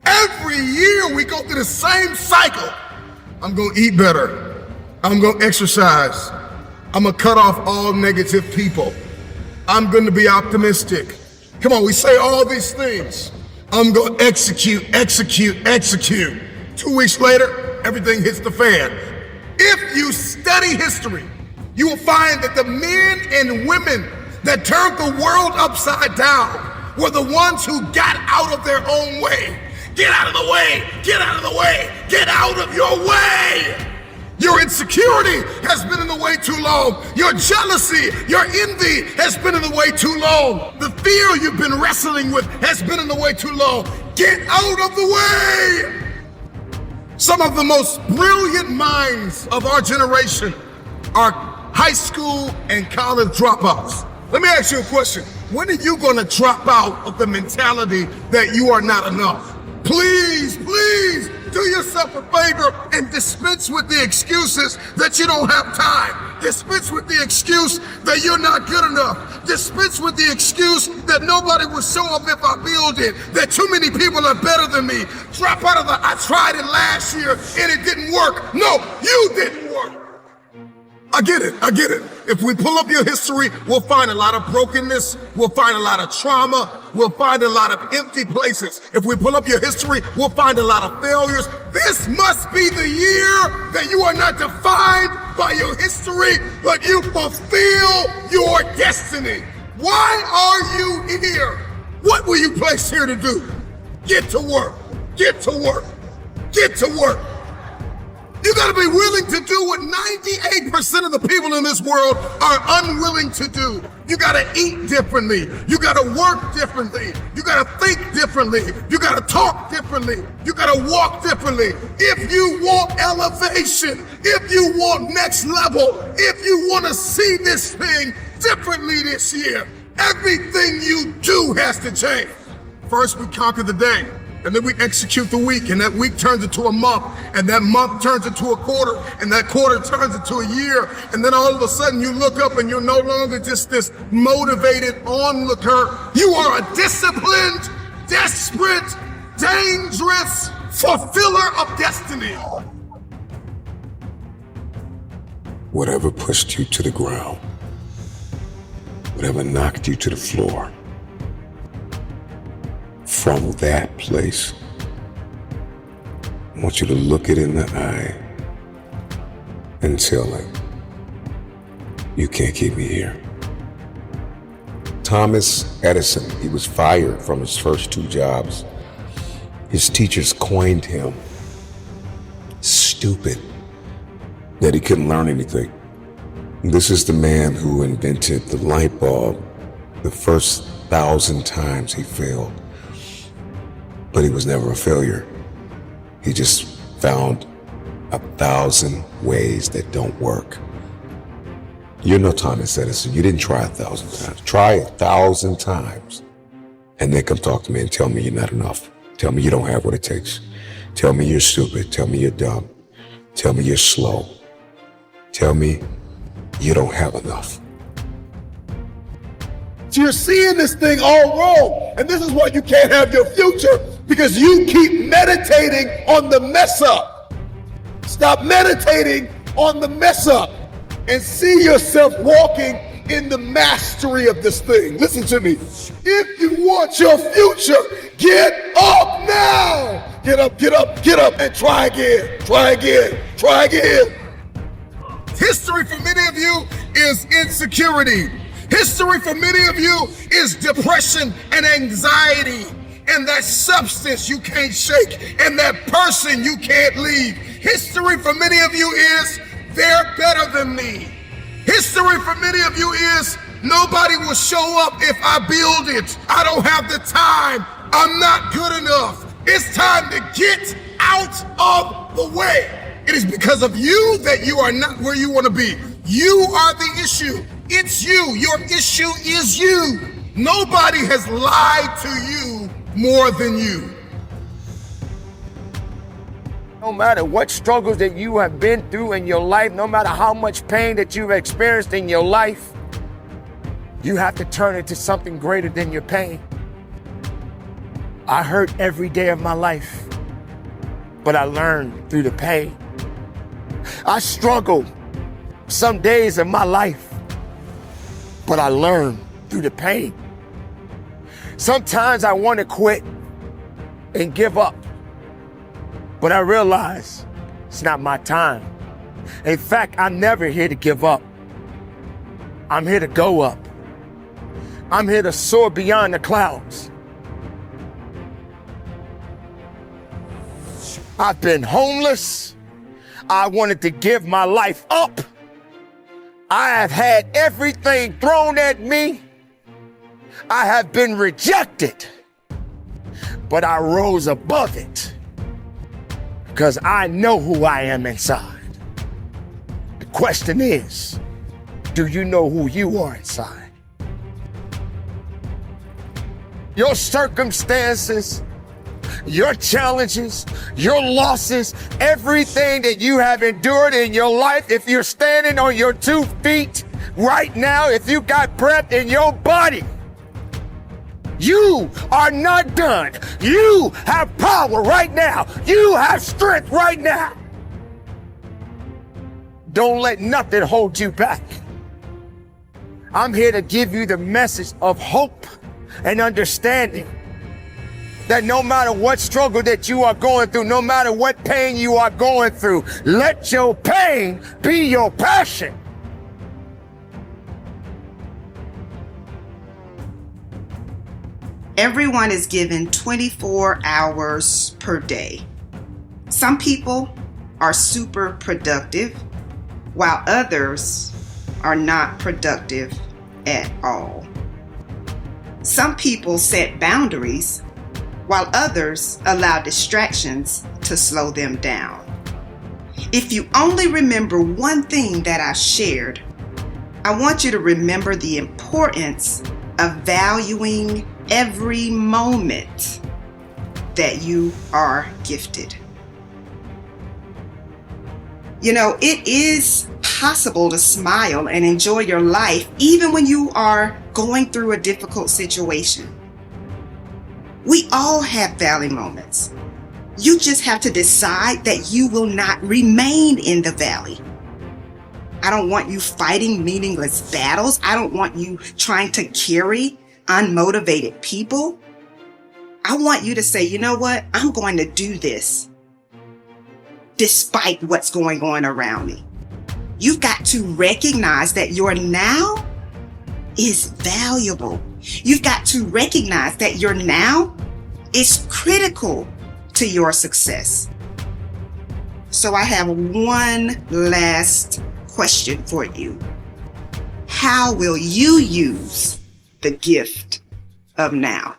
Every year we go through the same cycle. I'm gonna eat better. I'm gonna exercise. I'm gonna cut off all negative people. I'm gonna be optimistic. Come on, we say all these things. I'm gonna execute. 2 weeks later, everything hits the fan. If you study history, you will find that the men and women that turned the world upside down were the ones who got out of their own way. Get out of the way, get out of the way, get out of your way. Your insecurity has been in the way too long. Your jealousy, your envy has been in the way too long. The fear you've been wrestling with has been in the way too long. Get out of the way. Some of the most brilliant minds of our generation are high school and college dropouts. Let me ask you a question. When are you gonna drop out of the mentality that you are not enough? Please do yourself a favor and dispense with the excuses that you don't have time. Dispense with the excuse that you're not good enough. Dispense with the excuse that nobody will show up if I build it, that too many people are better than me. Drop out of the, I tried it last year and it didn't work. No, you didn't work. I get it. If we pull up your history, we'll find a lot of brokenness. We'll find a lot of trauma. We'll find a lot of empty places. If we pull up your history, we'll find a lot of failures. This must be the year that you are not defined by your history, but you fulfill your destiny. Why are you here? What were you placed here to do? Get to work. Get to work. Get to work. You gotta be willing to do what 98% of the people in this world are unwilling to do. You gotta eat differently. You gotta work differently. You gotta think differently. You gotta talk differently. You gotta walk differently. If you want elevation, if you want next level, if you wanna see this thing differently this year, everything you do has to change. First, we conquer the day. And then we execute the week, and that week turns into a month, and that month turns into a quarter, and that quarter turns into a year, and then all of a sudden you look up and you're no longer just this motivated onlooker. You are a disciplined, desperate, dangerous fulfiller of destiny. Whatever pushed you to the ground, whatever knocked you to the floor, from that place, I want you to look it in the eye and tell it, you can't keep me here. Thomas Edison, he was fired from his first 2 jobs. His teachers coined him stupid, that he couldn't learn anything. This is the man who invented the light bulb the first 1,000 times he failed. But he was never a failure. He just found 1,000 ways that don't work. You're no Thomas Edison. You didn't try 1,000 times. Try 1,000 times. And then come talk to me and tell me you're not enough. Tell me you don't have what it takes. Tell me you're stupid. Tell me you're dumb. Tell me you're slow. Tell me you don't have enough. You're seeing this thing all wrong. And this is why you can't have your future, because you keep meditating on the mess up. Stop meditating on the mess up and see yourself walking in the mastery of this thing. Listen to me. If you want your future, get up now. Get up, and try again. History for many of you is insecurity. History for many of you is depression and anxiety, and that substance you can't shake, and that person you can't leave. History for many of you is they're better than me. History for many of you is nobody will show up if I build it. I don't have the time. I'm not good enough. It's time to get out of the way. It is because of you that you are not where you want to be. You are the issue. It's you. Your issue is you. Nobody has lied to you more than you. No matter what struggles that you have been through in your life, no matter how much pain that you've experienced in your life, you have to turn it to something greater than your pain. I hurt every day of my life, but I learned through the pain. I struggled some days of my life, but I learned through the pain. Sometimes I want to quit and give up, but I realize it's not my time. In fact, I'm never here to give up. I'm here to go up. I'm here to soar beyond the clouds. I've been homeless. I wanted to give my life up. I have had everything thrown at me. I have been rejected, but I rose above it because I know who I am inside. The question is, do you know who you are inside? Your circumstances, your challenges, your losses, everything that you have endured in your life, if you're standing on your 2 feet right now, if you got breath in your body, you are not done. You have power right now. You have strength right now. Don't let nothing hold you back. I'm here to give you the message of hope and understanding that no matter what struggle that you are going through, no matter what pain you are going through, let your pain be your passion. Everyone is given 24 hours per day. Some people are super productive, while others are not productive at all. Some people set boundaries, while others allow distractions to slow them down. If you only remember one thing that I shared, I want you to remember the importance of valuing every moment that you are gifted. You know, it is possible to smile and enjoy your life even when you are going through a difficult situation. We all have valley moments. You just have to decide that you will not remain in the valley. I don't want you fighting meaningless battles. I don't want you trying to carry unmotivated people. I want you to say, you know what? I'm going to do this despite what's going on around me. You've got to recognize that your now is valuable. You've got to recognize that your now is critical to your success. So I have one last question for you. How will you use the gift of now?